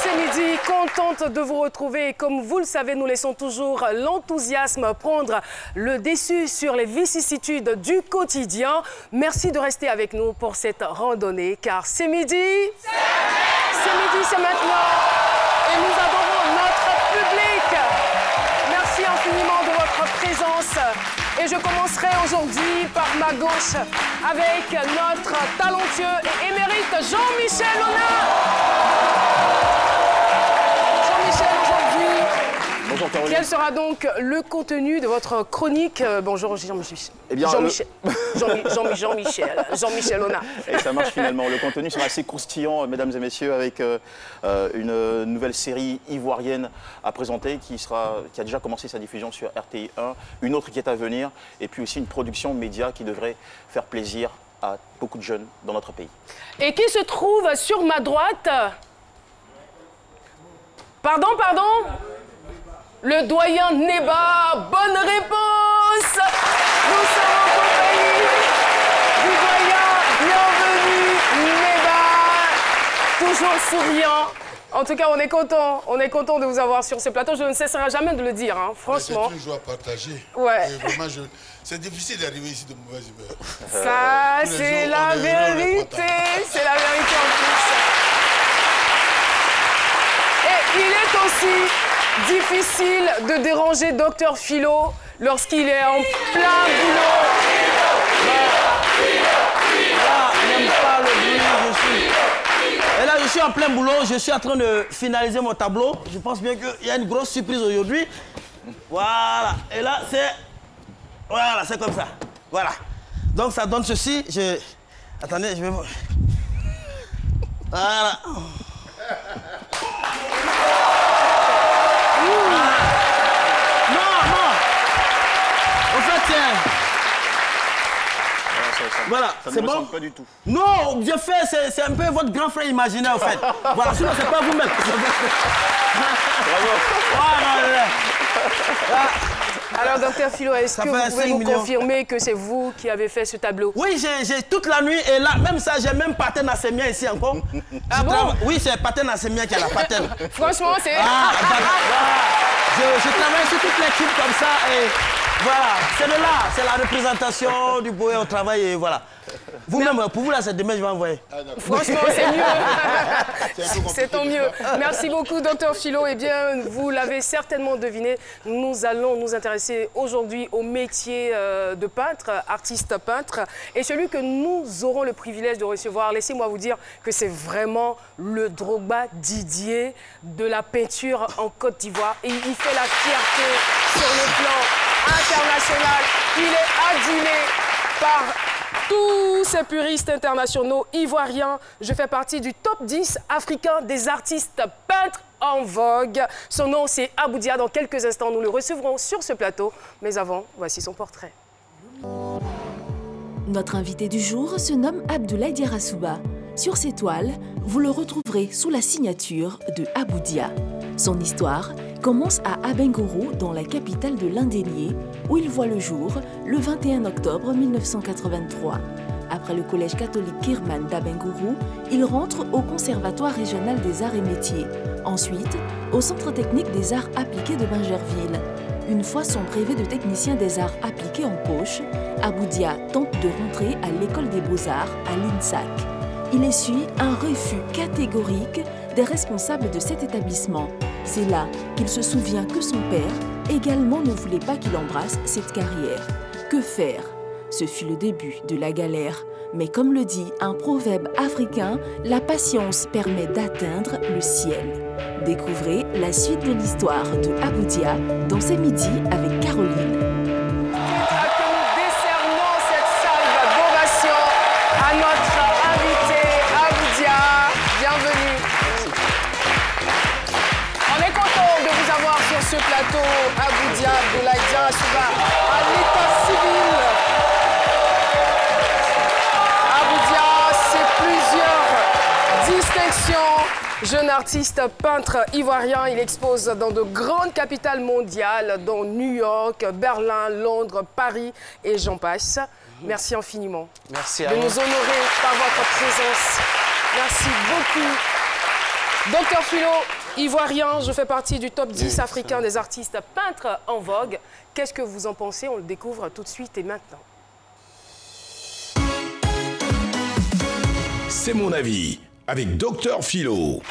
C'est midi, contente de vous retrouver. Comme vous le savez, nous laissons toujours l'enthousiasme prendre le dessus sur les vicissitudes du quotidien. Merci de rester avec nous pour cette randonnée, car c'est midi. C'est midi, c'est maintenant. Et nous adorons notre public. Merci infiniment de votre présence. Et je commencerai aujourd'hui par ma gauche avec notre talentueux et émérite Jean-Michel Ona. Bonjour Caroline. Quel sera donc le contenu de votre chronique? Bonjour Jean-Michel. Eh bien, Jean-Michel Ona. Et ça marche finalement. Le contenu sera assez croustillant, mesdames et messieurs, avec une nouvelle série ivoirienne à présenter qui a déjà commencé sa diffusion sur RTI 1, une autre qui est à venir, et puis aussi une production média qui devrait faire plaisir à beaucoup de jeunes dans notre pays. Et qui se trouve sur ma droite? Pardon? Le doyen Neba, bonne réponse. Nous sommes en compagnie du doyen. Bienvenue Neba, toujours souriant. En tout cas, on est content de vous avoir sur ce plateau. Je ne cesserai jamais de le dire, hein, franchement. C'est une joie partagée. Ouais. Vraiment, c'est difficile d'arriver ici de mauvaise humeur. Ça, c'est la vérité. C'est la vérité en plus. Et il est aussi difficile de déranger Dr Philo lorsqu'il est en plein boulot. Là, n'aime pas le bruit, Et là, je suis en plein boulot, je suis en train de finaliser mon tableau. Je pense bien qu'il y a une grosse surprise aujourd'hui. Voilà. Et là, c'est... Voilà, c'est comme ça. Voilà. Donc, ça donne ceci. Attendez, je vais... Voilà. Non. En fait, tiens. Voilà, c'est bon. Pas du tout. Non, j'ai fait, c'est un peu votre grand frère imaginaire, en fait. Voilà, sinon, c'est pas vous-même. Bravo. Alors, docteur Philo, est-ce que vous pouvez nous confirmer que c'est vous qui avez fait ce tableau? Oui, j'ai toute la nuit, et là, même ça, j'ai même Paten Assemia ici encore. Ah bon? Oui, c'est Paten Assemia qui a la Paten. Franchement, c'est... Je travaille sur toute l'équipe comme ça, et voilà, c'est de là, c'est la représentation du boé au travail, et voilà. Vous-même, pour vous, là, c'est demain, je vais envoyer. Franchement, c'est mieux. C'est tant mieux. Merci beaucoup, docteur Philo. Eh bien, vous l'avez certainement deviné, nous allons nous intéresser aujourd'hui au métier de peintre, artiste peintre. Et celui que nous aurons le privilège de recevoir, laissez-moi vous dire que c'est vraiment le Drogba Didier de la peinture en Côte d'Ivoire. Et il fait la fierté sur le plan international. Il est adulé par tous ces puristes internationaux ivoiriens. Je fais partie du top 10 africain des artistes peintres en vogue. Son nom, c'est Aboudia. Dans quelques instants, nous le recevrons sur ce plateau. Mais avant, voici son portrait. Notre invité du jour se nomme Abdoulaye Diarra-Souba. Sur ses toiles, vous le retrouverez sous la signature de Aboudia. Son histoire commence à Abengourou, dans la capitale de l'Indénié, où il voit le jour le 21 octobre 1983. Après le collège catholique Kirman d'Abengourou, il rentre au Conservatoire régional des arts et métiers, ensuite au Centre technique des arts appliqués de Bingerville. Une fois son brevet de technicien des arts appliqués en poche, Aboudia tente de rentrer à l'école des beaux-arts à l'INSAC. Il essuie un refus catégorique des responsables de cet établissement. C'est là qu'il se souvient que son père également ne voulait pas qu'il embrasse cette carrière. Que faire? Ce fut le début de la galère. Mais comme le dit un proverbe africain, la patience permet d'atteindre le ciel. Découvrez la suite de l'histoire de Aboudia dans C'est midi avec Caroline. Ce plateau, Aboudia Abdoulaye Diarra-Souba, à l'état civil. Aboudia, c'est plusieurs distinctions. Jeune artiste peintre ivoirien, il expose dans de grandes capitales mondiales, dont New York, Berlin, Londres, Paris et j'en passe. Merci infiniment de nous honorer par votre présence. Merci beaucoup. Docteur Philo, ivoirien, je fais partie du top 10 africain des artistes peintres en vogue. Qu'est-ce que vous en pensez? On le découvre tout de suite et maintenant. C'est mon avis, avec Docteur Philo.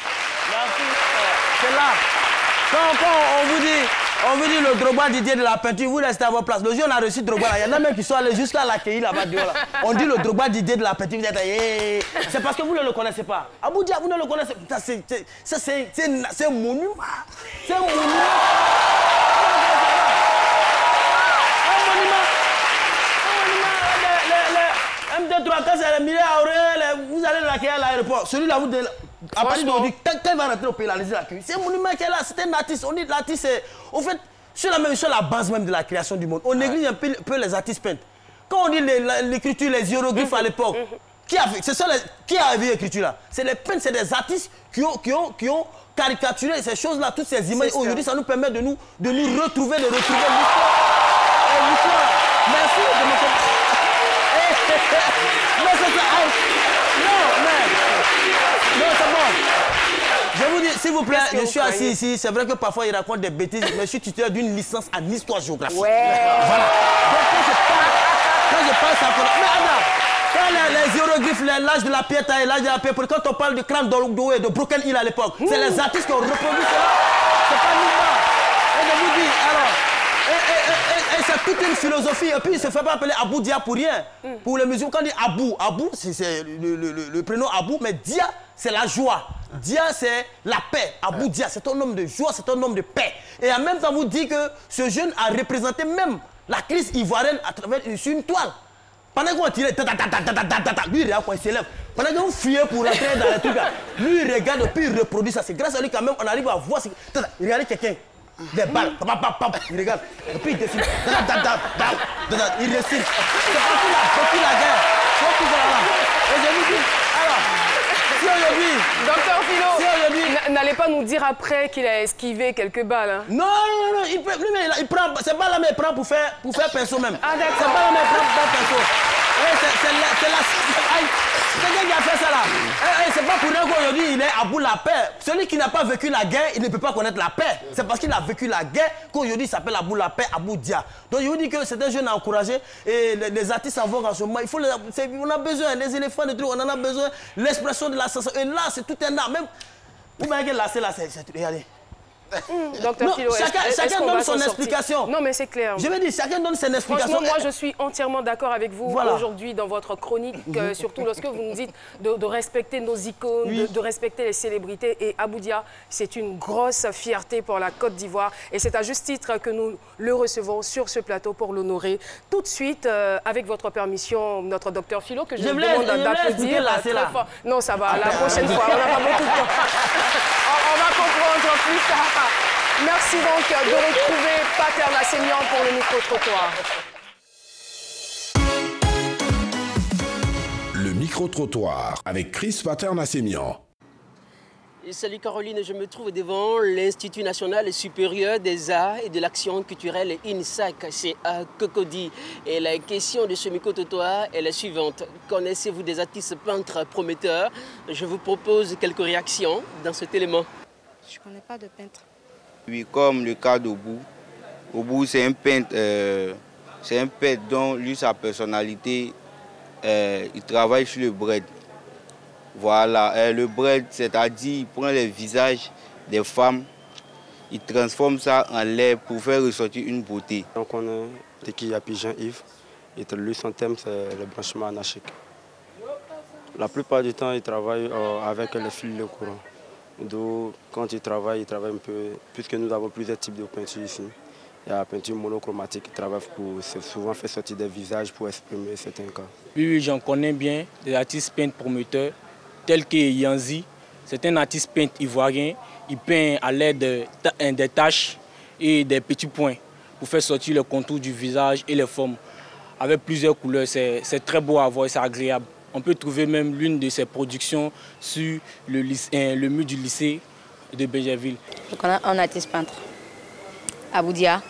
Merci. C'est là. Quand on vous dit le Drogba Didier de la peinture, vous restez à votre place. Le jour où on a reçu Drogba, il y en a même qui sont allés jusqu'à l'accueillir là-bas. On dit le Drogba Didier de la peinture, vous êtes hey. C'est parce que vous ne le connaissez pas. Abou Dia, vous ne le connaissez pas. C'est un monument. C'est un monument. M23, quand c'est le milliard, vous allez l'accueillir à l'aéroport. Celui-là, vous à partir d'aujourd'hui, quand il va rentrer au pays, allez-y l'accueillir. C'est un monument qui est là, c'est un artiste. On dit l'artiste, c'est. En fait, sur la base même de la création du monde, on néglige un peu les artistes peintres. Quand on dit l'écriture, les hiéroglyphes à l'époque, qui a vu l'écriture là? C'est les peintres, c'est des artistes qui ont caricaturé ces choses-là, toutes ces images. Aujourd'hui, ça nous permet de nous retrouver, l'histoire. Merci de me comprendre. Non, c'est bon. Je vous dis, s'il vous plaît, je suis assis ici. C'est vrai que parfois il raconte des bêtises, mais je suis titulaire d'une licence en histoire-géographie. Ouais. Voilà. Donc quand je parle, ça connaît. Mais attends, quand les hiéroglyphes, l'âge de la pierre taille, l'âge de la pierre, quand on parle de crâne d'Ougdoué, de Broken Hill à l'époque, c'est les artistes qui ont reproduit cela. C'est pas nous. Et je vous dis, alors. Et c'est toute une philosophie. Et puis, il ne se fait pas appeler Abou Dia pour rien. Pour les musulmans, quand on dit Abou, c'est le prénom Abou, mais Dia, c'est la joie. Dia, c'est la paix. Abou Dia, c'est un homme de joie, c'est un homme de paix. Et en même temps, vous dit que ce jeune a représenté même la crise ivoirienne à travers sur une toile. Pendant qu'on tirait, lui, il regarde quand il s'élève. Pendant qu'on fuyait pour rentrer dans les trucs, lui, il regarde et puis il reproduit ça. C'est grâce à lui quand même, on arrive à voir. Regardez quelqu'un. Des balles, il regarde, et puis il dessine, il dessine. C'est parti là, depuis la guerre. Et je vous dis, alors, si aujourd'hui... Docteur Philo, n'allez pas nous dire après qu'il a esquivé quelques balles. Hein. Non, il prend, c'est pas là, mais il prend pour faire perso même. Ah d'accord. C'est pas là, mais il prend pour faire perso. C'est quelqu'un qui a fait ça là. C'est pas pour rien qu'aujourd'hui il est à bout de la paix. Celui qui n'a pas vécu la guerre, il ne peut pas connaître la paix. C'est parce qu'il a vécu la guerre qu'aujourd'hui il s'appelle à bout de la paix, Abou Dia. Donc je vous dis que c'est un jeune à encourager. Et les artistes en vogue en ce moment, on a besoin, les éléphants, des trucs, on en a besoin. L'expression de la sensation. Et là, c'est tout un art. Même, vous voyez là, c'est là, regardez. Docteur Philo, chacun donne son explication. Non, mais c'est clair. Je veux dire, chacun donne son explication. Franchement, moi, je suis entièrement d'accord avec vous aujourd'hui dans votre chronique, surtout lorsque vous nous dites de respecter nos icônes, de respecter les célébrités. Et Abou Dia, c'est une grosse fierté pour la Côte d'Ivoire. Et c'est à juste titre que nous le recevons sur ce plateau pour l'honorer. Tout de suite, avec votre permission, notre docteur Philo, que je vous demande d'applaudir très fort. Non, ça va, la prochaine fois. On n'a pas beaucoup de temps. On va comprendre plus tard. Merci donc de retrouver Pater Nassémian pour le micro-trottoir. Le micro-trottoir avec Chris Pater Nassémian. Salut Caroline, je me trouve devant l'Institut national supérieur des arts et de l'action culturelle INSAC, c'est à Cocody. Et la question de ce micro-trottoir est la suivante. Connaissez-vous des artistes peintres prometteurs? Je vous propose quelques réactions dans cet élément. Je ne connais pas de peintre. Oui, comme le cas d'Obou. Obou, c'est un peintre dont lui, sa personnalité, il travaille sur le bread. Voilà, le bread, c'est-à-dire il prend les visages des femmes, il transforme ça en lait pour faire ressortir une beauté. Donc on est l'équipe Jean-Yves, et lui, son thème, c'est le blanchiment anarchique. La plupart du temps, il travaille avec les fils de courant. Donc, quand il travaille un peu, puisque nous avons plusieurs types de peinture ici. Il y a la peinture monochromatique qui travaille pour souvent faire sortir des visages pour exprimer certains cas. Oui, j'en connais bien des artistes peintres promoteurs, tels que Yanzi. C'est un artiste peintre ivoirien. Il peint à l'aide des taches et des petits points pour faire sortir le contour du visage et les formes. Avec plusieurs couleurs, c'est très beau à voir, c'est agréable. On peut trouver même l'une de ses productions sur le mur du lycée de Bégerville. Je connais un artiste peintre, Abou Dia.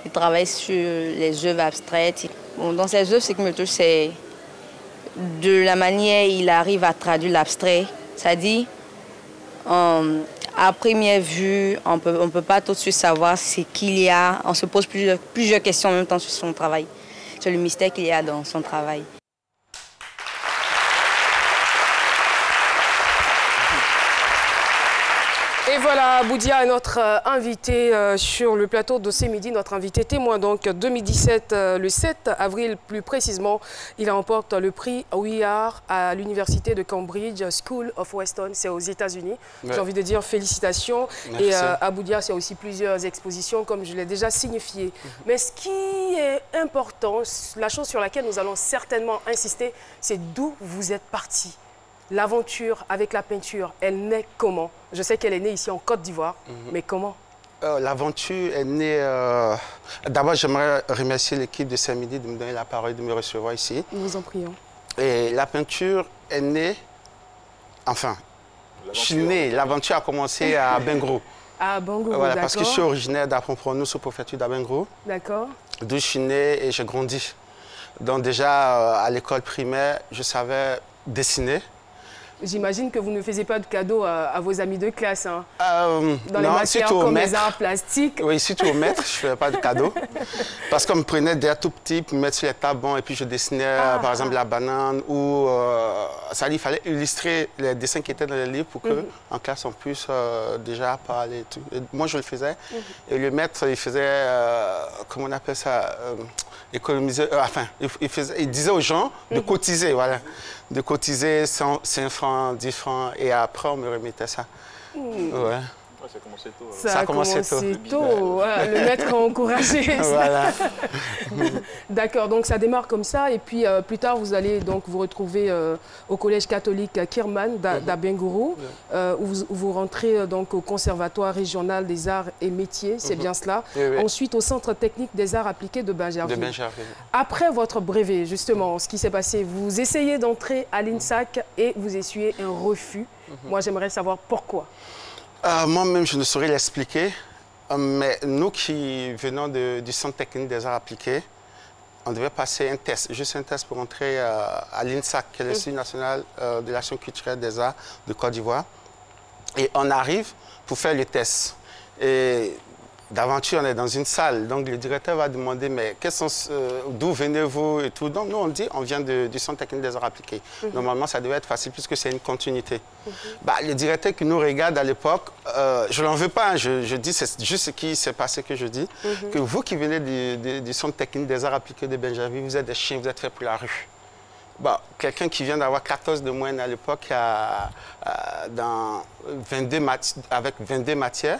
Il travaille sur les œuvres abstraites. Bon, dans ses œuvres, ce qui me touche, c'est de la manière il arrive à traduire l'abstrait. C'est-à-dire, À première vue, on peut pas tout de suite savoir ce qu'il y a. On se pose plusieurs questions en même temps sur son travail, sur le mystère qu'il y a dans son travail. Et voilà, Aboudia est notre invité sur le plateau de ce midi, notre invité témoin. Donc 2017, le 7 avril plus précisément, il remporte le prix We Are à l'université de Cambridge, School of Weston, c'est aux États-Unis. Ouais. J'ai envie de dire félicitations. Merci. Et Aboudia, c'est aussi plusieurs expositions, comme je l'ai déjà signifié. Mais ce qui est important, la chose sur laquelle nous allons certainement insister, c'est d'où vous êtes parti. L'aventure avec la peinture, elle naît comment? Je sais qu'elle est née ici en Côte d'Ivoire, mais comment? L'aventure est née... D'abord, j'aimerais remercier l'équipe de Saint-Midi de me donner la parole, de me recevoir ici. Nous vous en prions. Et la peinture est née... Enfin, je suis né, l'aventure a commencé à Bengro. À Bengro, voilà, parce que je suis originaire d'Apprompronu, sous-préfecture d'Abengro. D'accord. D'où je suis né et j'ai grandi. Donc déjà, à l'école primaire, je savais dessiner. J'imagine que vous ne faisiez pas de cadeaux à vos amis de classe, hein. Dans les non, matières comme les arts plastiques. Oui, surtout au maître, je ne faisais pas de cadeaux. Parce qu'on me prenait des tout petits pour me mettre sur les tables et puis je dessinais par exemple la banane ou il fallait illustrer les dessins qui étaient dans les livres pour qu'en classe on puisse déjà parler et tout. Et moi je le faisais et le maître il faisait, comment on appelle ça, économiser, enfin il disait aux gens de cotiser, voilà. De cotiser 5 francs, 10 francs, et après, on me remettait ça. Ouais. Ça a commencé tôt. Ça a commencé tôt. Ouais, le maître a encouragé. Voilà. D'accord, donc ça démarre comme ça. Et puis, plus tard, vous allez donc vous retrouver au collège catholique Kirman d'Abengourou, où vous rentrez donc au conservatoire régional des arts et métiers, c'est bien cela. Oui, oui. Ensuite, au centre technique des arts appliqués de Bingerville. Après votre brevet, justement, ce qui s'est passé, vous essayez d'entrer à l'INSAC et vous essuyez un refus. Moi, j'aimerais savoir pourquoi. Moi-même, je ne saurais l'expliquer, mais nous qui venons du Centre technique des arts appliqués, on devait passer un test, juste un test pour entrer à l'INSAC, qui est l'Institut national de l'action culturelle des arts de Côte d'Ivoire. Et on arrive pour faire le test. Et d'aventure, on est dans une salle, donc le directeur va demander mais d'où venez-vous et tout. Donc nous on dit on vient du Centre technique des arts appliqués. Normalement ça devait être facile puisque c'est une continuité. Le directeur qui nous regarde à l'époque, je ne l'en veux pas, je dis c'est juste ce qui s'est passé que je dis, que vous qui venez du Centre technique des arts appliqués de Bingerville, vous êtes des chiens, vous êtes faits pour la rue. Quelqu'un qui vient d'avoir 14 de moyenne à l'époque avec 22 matières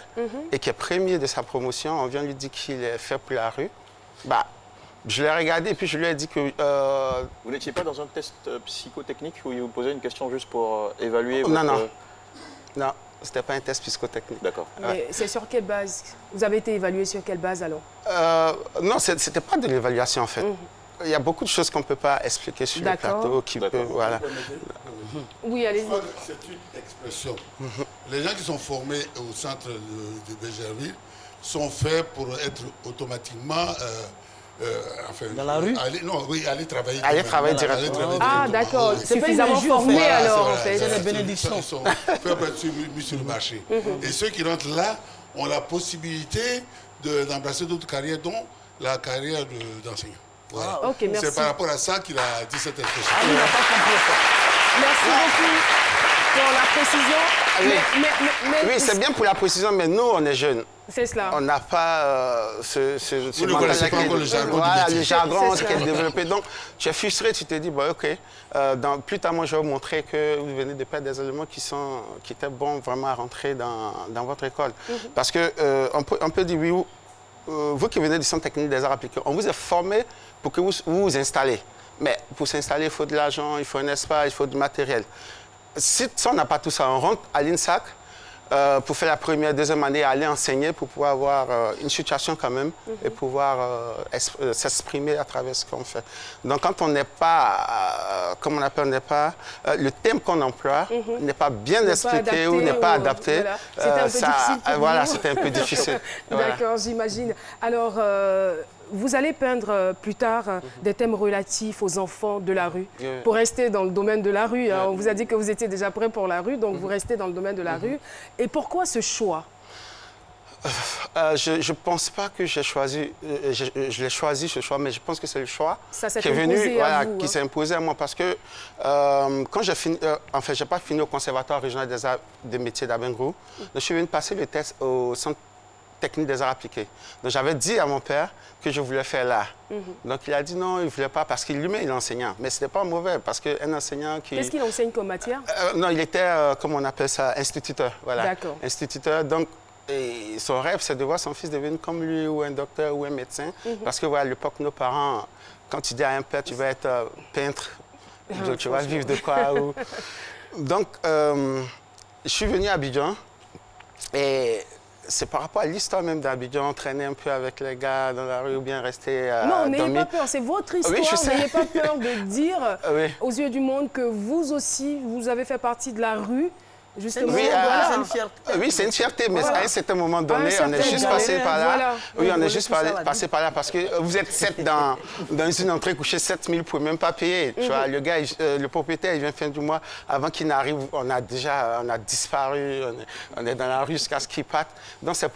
et qui est premier de sa promotion, on vient lui dire qu'il est fait pour la rue. Je l'ai regardé et puis je lui ai dit que... Vous n'étiez pas dans un test psychotechnique où il vous posait une question juste pour évaluer votre... Non, non, ce n'était pas un test psychotechnique. D'accord. Mais c'est sur quelle base? Vous avez été évalué sur quelle base alors? Non, ce n'était pas de l'évaluation en fait. Il y a beaucoup de choses qu'on ne peut pas expliquer sur le plateau. Voilà. Oui, allez-y. C'est une expression. Les gens qui sont formés au centre de Bingerville sont faits pour être automatiquement... dans la rue? Aller travailler. Aller travailler directement. Ah, d'accord. Suffisamment formés alors, en fait. C'est la bénédiction. Ils sont faits pour être mis sur le marché. Et ceux qui rentrent là ont la possibilité d'embrasser d'autres carrières, dont la carrière d'enseignant. Voilà. Ah, okay, c'est par rapport à ça qu'il a dit cette expression. Ah, il n'a pas compris ça. Merci beaucoup pour la précision. Oui, c'est bien pour la précision, mais nous, on est jeunes. C'est cela. On n'a pas Vous ne connaissez pas encore le jargon du métier. Le jargon qui est développé. Donc, tu es frustré, tu te dis, OK, plus tard, moi, je vais vous montrer que vous venez de perdre des éléments qui étaient bons vraiment à rentrer dans votre école. Parce qu'on peut dire, oui, vous qui venez du Centre technique des arts appliqués, on vous a formé pour que vous vous installez. Mais pour s'installer, il faut de l'argent, il faut un espace, il faut du matériel. Si on n'a pas tout ça, on rentre à l'INSAC pour faire la première, deuxième année, aller enseigner pour pouvoir avoir une situation quand même et pouvoir s'exprimer à travers ce qu'on fait. Donc quand on n'est pas, comme on appelle, le thème qu'on emploie n'est pas bien expliqué ou n'est pas adapté, voilà. C'était un peu difficile. Voilà, c'était un peu difficile. D'accord, j'imagine. Alors, vous allez peindre plus tard des thèmes relatifs aux enfants de la rue. Pour rester dans le domaine de la rue, hein. On vous a dit que vous étiez déjà prêt pour la rue, donc vous restez dans le domaine de la rue. Et pourquoi ce choix? Je ne pense pas que j'ai choisi, je l'ai choisi ce choix, mais je pense que c'est le choix qui est venu, qui s'est imposé à moi. Parce que quand j'ai fini, enfin, je n'ai pas fini au Conservatoire régional des arts des métiers d'Abengourou, je suis venu passer le test au Centre technique des arts appliqués. Donc j'avais dit à mon père que je voulais faire là. Donc il a dit non, il ne voulait pas parce qu'il lui-même il est enseignant. Mais ce n'était pas mauvais parce qu'un enseignant qui... Qu'est-ce qu'il enseigne comme matière? Non, il était, comme on appelle ça, instituteur. Voilà. D'accord. Instituteur. Donc, et son rêve, c'est de voir son fils devenir comme lui, ou un docteur, ou un médecin. Parce que, voilà, à l'époque, nos parents, quand tu dis à un père, tu vas être peintre, donc tu vas vivre de quoi. Donc, je suis venu à Abidjan, et c'est par rapport à l'histoire même d'Abidjan, traîner un peu avec les gars dans la rue, ou bien rester non, n'ayez pas peur, c'est votre histoire. Oui, n'ayez pas peur de dire aux yeux du monde que vous aussi, vous avez fait partie de la rue. Justement, oui, voilà. c'est une fierté. Oui, c'est une fierté, mais à un certain moment donné, on est juste passé par là. Voilà. Oui, on est juste passé par là parce que vous êtes 7 dans une entrée couchée, 7 000, vous ne pouvez même pas payer. Tu vois, le gars, le propriétaire, il vient fin du mois. Avant qu'il n'arrive, on a disparu, on est dans la rue jusqu'à ce qu'il parte. Donc, c'est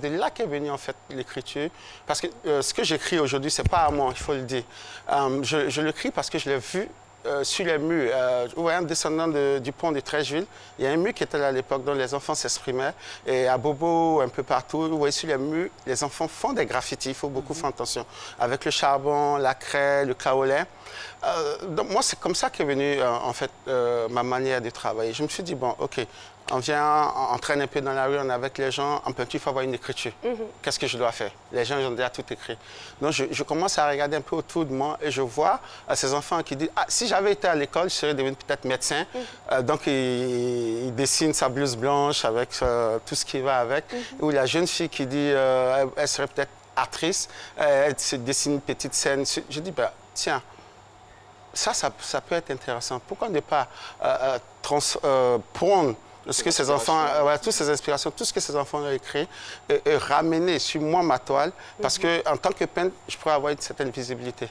de là qu'est venue en fait l'écriture. Parce que ce que j'écris aujourd'hui, ce n'est pas à moi, il faut le dire. Je l'écris parce que je l'ai vu. Sur les murs, vous voyez, en descendant du pont de Treichville, il y a un mur qui était là à l'époque dont les enfants s'exprimaient. Et à Bobo, un peu partout, vous voyez sur les murs, les enfants font des graffitis, il faut beaucoup faire attention. Avec le charbon, la craie, le kaolin. Donc moi, c'est comme ça qu'est venue en fait ma manière de travailler. Je me suis dit, bon, OK, on vient, on traîne un peu dans la rue, on est avec les gens, en peinture, il faut avoir une écriture. Qu'est-ce que je dois faire? Les gens, ils ont déjà tout écrit. Donc, je commence à regarder un peu autour de moi et je vois ces enfants qui disent, ah, si j'avais été à l'école, je serais devenu peut-être médecin. Donc, il dessine sa blouse blanche avec tout ce qui va avec. Ou la jeune fille qui dit, elle serait peut-être actrice, elle se dessine une petite scène. Je dis, ben, tiens, ça peut être intéressant. Pourquoi ne pas prendre ce que ces enfants, toutes ces inspirations, tout ce que ces enfants ont écrit, et ramener sur moi ma toile, parce qu'en tant que peintre, je pourrais avoir une certaine visibilité.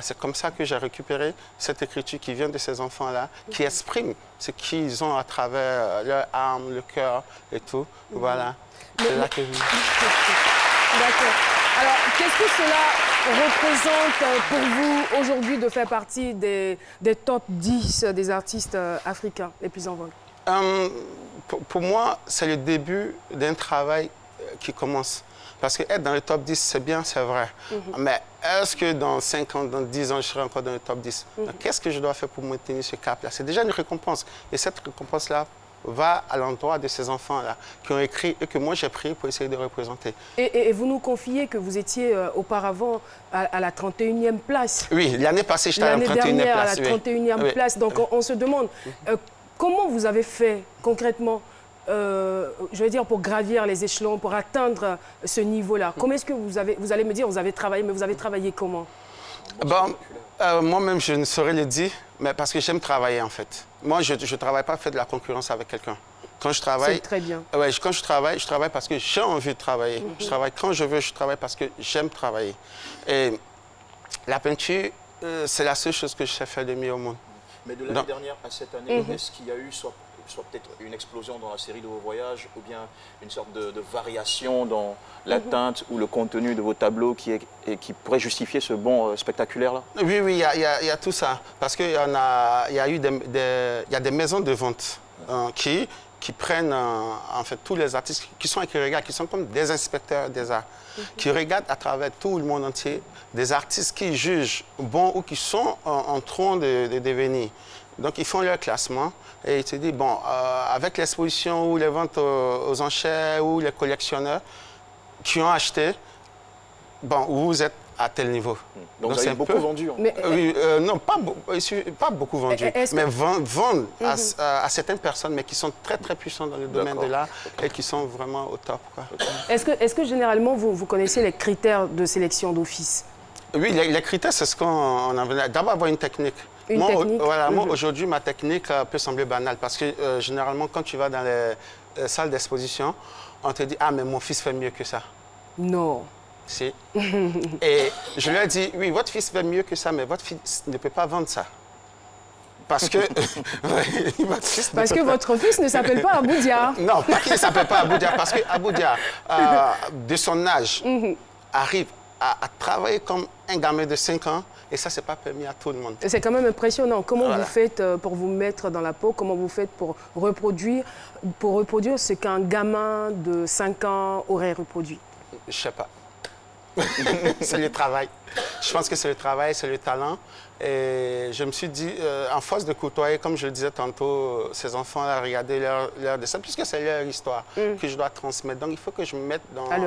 C'est comme ça que j'ai récupéré cette écriture qui vient de ces enfants-là, qui exprime ce qu'ils ont à travers leur âme, le cœur et tout. Voilà, c'est là que je... D'accord. Alors, qu'est-ce que cela représente pour vous aujourd'hui de faire partie des top 10 des artistes africains les plus en vogue? Pour moi, c'est le début d'un travail qui commence. Parce qu'être dans le top 10, c'est bien, c'est vrai. Mais est-ce que dans 5 ans, dans 10 ans, je serai encore dans le top 10? Qu'est-ce que je dois faire pour maintenir ce cap-là? C'est déjà une récompense. Et cette récompense-là va à l'endroit de ces enfants-là qui ont écrit et que moi j'ai pris pour essayer de représenter. Et vous nous confiez que vous étiez auparavant à la 31e place. Oui, l'année passée, j'étais à la 31e place. L'année dernière, à la 31e place. Donc on se demande... comment vous avez fait concrètement, je veux dire, pour gravir les échelons, pour atteindre ce niveau-là? Comment est-ce que vous allez me dire, vous avez travaillé, mais vous avez travaillé comment? Bon, moi-même, je ne saurais le dire, mais parce que j'aime travailler, en fait. Moi, je ne travaille pas faire de la concurrence avec quelqu'un. Quand je travaille... C'est très bien. Ouais, quand je travaille parce que j'ai envie de travailler. Je travaille quand je veux, je travaille parce que j'aime travailler. Et la peinture, c'est la seule chose que je sais faire de mieux au monde. Mais de l'année dernière à cette année, est-ce qu'il y a eu soit peut-être une explosion dans la série de vos voyages ou bien une sorte de variation dans la teinte ou le contenu de vos tableaux qui pourrait justifier ce bond spectaculaire-là? Oui, il y a tout ça. Parce qu'il y a des maisons de vente qui prennent en fait tous les artistes qui regardent, qui sont comme des inspecteurs des arts, qui regardent à travers tout le monde entier des artistes qui jugent bons ou qui sont en train de devenir. Donc, ils font leur classement et ils se disent, bon, avec l'exposition ou les ventes aux enchères ou les collectionneurs qui ont acheté, bon, vous êtes à tel niveau. Donc vous avez beaucoup vendu. Oui, non, pas beaucoup vendu, mais vendre à certaines personnes, mais qui sont très, très puissantes dans le domaine de l'art et qui sont vraiment au top. Est-ce que généralement, vous connaissez les critères de sélection d'office? Oui, les critères, c'est ce qu'on a besoin. D'abord, avoir une technique. Moi, aujourd'hui, ma technique peut sembler banale parce que généralement, quand tu vas dans les salles d'exposition, on te dit « Ah, mais mon fils fait mieux que ça. » Non. Si. Et je lui ai dit, oui, votre fils fait mieux que ça, mais votre fils ne peut pas vendre ça. Parce que... Parce que votre fils ne s'appelle pas Aboudia. Non, pas qu'il ne s'appelle pas Aboudia, parce que Aboudia, de son âge, arrive à travailler comme un gamin de 5 ans, et ça, ce n'est pas permis à tout le monde. C'est quand même impressionnant. Comment vous faites pour vous mettre dans la peau? Comment vous faites pour reproduire ce qu'un gamin de 5 ans aurait reproduit? Je ne sais pas. C'est le travail. Je pense que c'est le travail, c'est le talent. Et je me suis dit, en force de côtoyer, comme je le disais tantôt, ces enfants-là, regarder leur dessin, puisque c'est leur histoire que je dois transmettre. Donc, il faut que je me mette à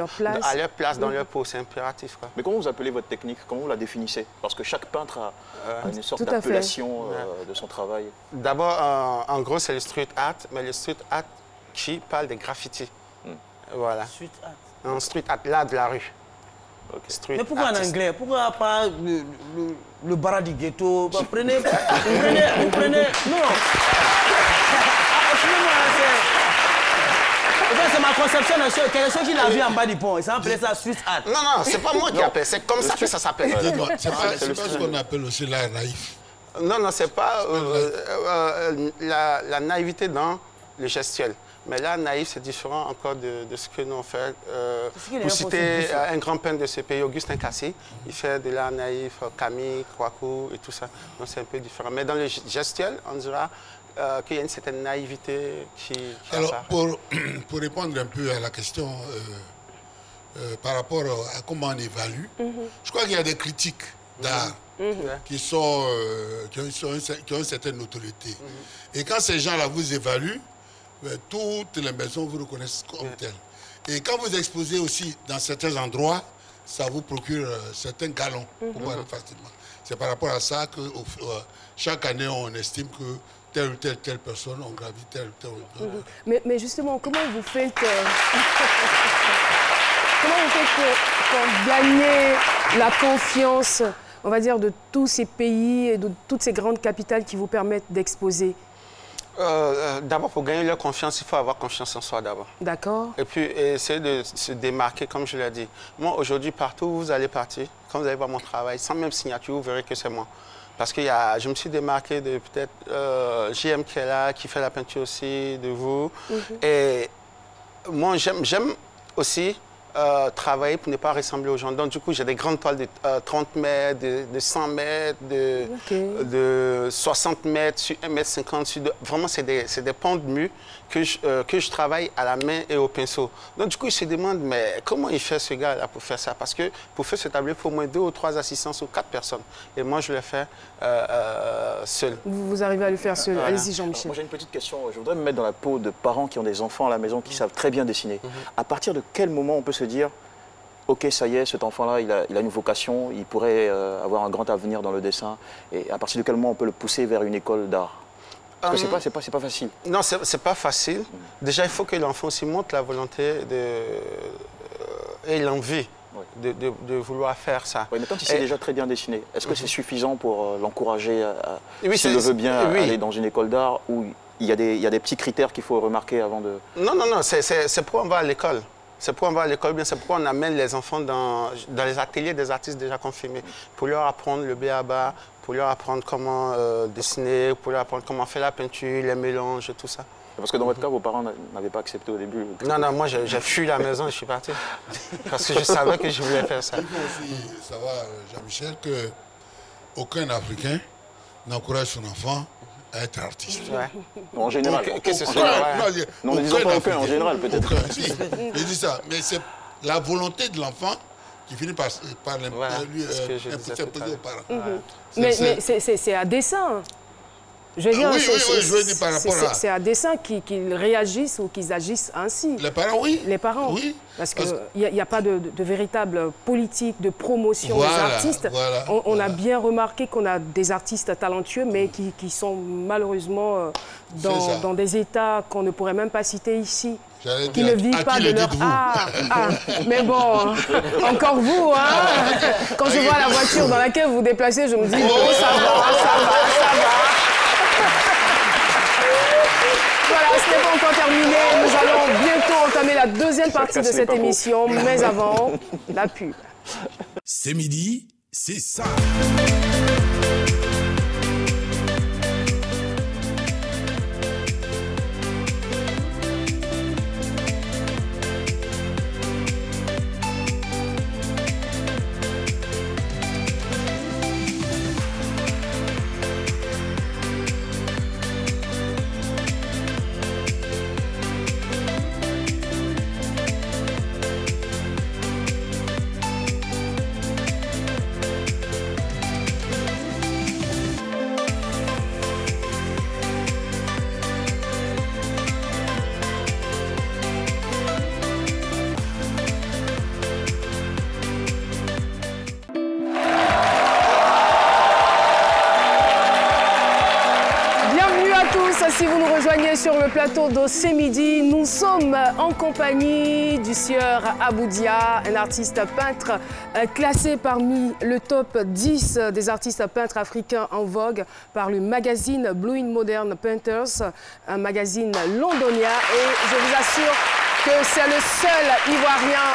leur place, dans leur peau. C'est impératif, quoi. Mais comment vous appelez votre technique? Comment vous la définissez? Parce que chaque peintre a une sorte d'appellation de son travail. D'abord, en gros, c'est le street art, mais le street art qui parle des graffitis. Voilà. Street art. Un street art, l'art de la rue. Okay. Mais pourquoi en anglais? Pourquoi pas le bara du ghetto? Bah, prenez... Non. C'est ma conception de chose. Quelque chose qui l'a vu en bas du pont. Et ça appelait ça street art. Non, c'est pas moi qui appelle. C'est comme ça que ça s'appelle. C'est pas ce qu'on appelle aussi l'art naïf. Non, c'est pas la naïveté dans le gestuel. Mais là, naïf, c'est différent encore de ce que nous on fait. Pour citer un grand peintre de ce pays, Augustin Cassé, il fait de l'art naïf, Camille, Kouakou et tout ça. Donc c'est un peu différent. Mais dans le gestuel, on dira qu'il y a une certaine naïveté qui Alors, apparaît. pour répondre un peu à la question par rapport à comment on évalue, je crois qu'il y a des critiques d'art qui ont une certaine notoriété. Et quand ces gens-là vous évaluent, toutes les maisons vous reconnaissent comme telles. Et quand vous exposez aussi dans certains endroits, ça vous procure certains galons pour voir facilement. C'est par rapport à ça que chaque année, on estime que telle ou telle personne a gravi telle ou telle. Mais justement, comment vous faites pour gagner la confiance, on va dire, de tous ces pays et de toutes ces grandes capitales qui vous permettent d'exposer? D'abord, pour gagner leur confiance, il faut avoir confiance en soi d'abord. D'accord. Et puis, essayer de se démarquer, comme je l'ai dit. Moi, aujourd'hui, partout où vous allez partir, quand vous allez voir mon travail, sans même signature, vous verrez que c'est moi. Parce que je me suis démarqué de peut-être JM qui est là, qui fait la peinture aussi, de vous. Et moi, j'aime aussi travailler pour ne pas ressembler aux gens. Donc, du coup, j'ai des grandes toiles de 30 mètres, de 100 mètres, de 60 mètres, sur 1,50 m. Vraiment, c'est des pans de mur que je travaille à la main et au pinceau. Donc, du coup, ils se demandent, mais comment il fait ce gars-là pour faire ça? Parce que pour faire ce tableau, il faut au moins 2 ou 3 assistants ou 4 personnes. Et moi, je le fais seul. Vous arrivez à le faire seul. Voilà. Allez-y, Jean-Michel. Moi, j'ai une petite question. Je voudrais me mettre dans la peau de parents qui ont des enfants à la maison qui savent très bien dessiner. À partir de quel moment on peut se dire, OK, ça y est, cet enfant-là, il a une vocation, il pourrait avoir un grand avenir dans le dessin. Et à partir de quel moment on peut le pousser vers une école d'art? Parce que c'est pas facile. Non, c'est pas facile. Déjà, il faut que l'enfant aussi montre la volonté et l'envie de vouloir faire ça. Oui, mais quand il sait déjà très bien dessiner, est-ce que c'est suffisant pour l'encourager, s'il le veut bien, à aller dans une école d'art où il y a des petits critères qu'il faut remarquer avant de... Non, c'est pour on va à l'école. C'est pour on va à l'école, bien c'est pourquoi on amène les enfants dans les ateliers des artistes déjà confirmés, pour leur apprendre le b.a.-ba, pour leur apprendre comment dessiner, pour leur apprendre comment faire la peinture, les mélanges, tout ça. Parce que dans votre cas, vos parents n'avaient pas accepté au début. Non, moi j'ai fui la maison et je suis parti. Parce que je savais que je voulais faire ça. Il faut aussi savoir, Jean-Michel, qu'aucun Africain n'encourage son enfant à être artiste. En général. Non, ne disons pas aucun, en général peut-être. Je dis ça, mais c'est la volonté de l'enfant qui finit par lui imposer aux parents. Mais c'est à dessein. Je veux dire, c'est à dessein qu'ils réagissent ou qu'ils agissent ainsi. Les parents, oui. Les parents, oui. Parce qu'il n'y a pas de véritable politique de promotion des artistes. On a bien remarqué qu'on a des artistes talentueux, mais qui sont malheureusement dans des états qu'on ne pourrait même pas citer ici. Qui ne vivent pas de leur art. Mais bon, encore vous, hein. Quand je vois la voiture dans laquelle vous vous déplacez, je me dis, bon, ça va. Voilà, ce n'est pas encore terminé. Nous allons bientôt entamer la deuxième partie de cette émission, mais avant, la pub. C'est midi, c'est ça. Si vous nous rejoignez sur le plateau de C'est midi, nous sommes en compagnie du sieur Aboudia, un artiste peintre classé parmi le top 10 des artistes peintres africains en vogue par le magazine Blue in Modern Painters, un magazine londonien. Et je vous assure que c'est le seul Ivoirien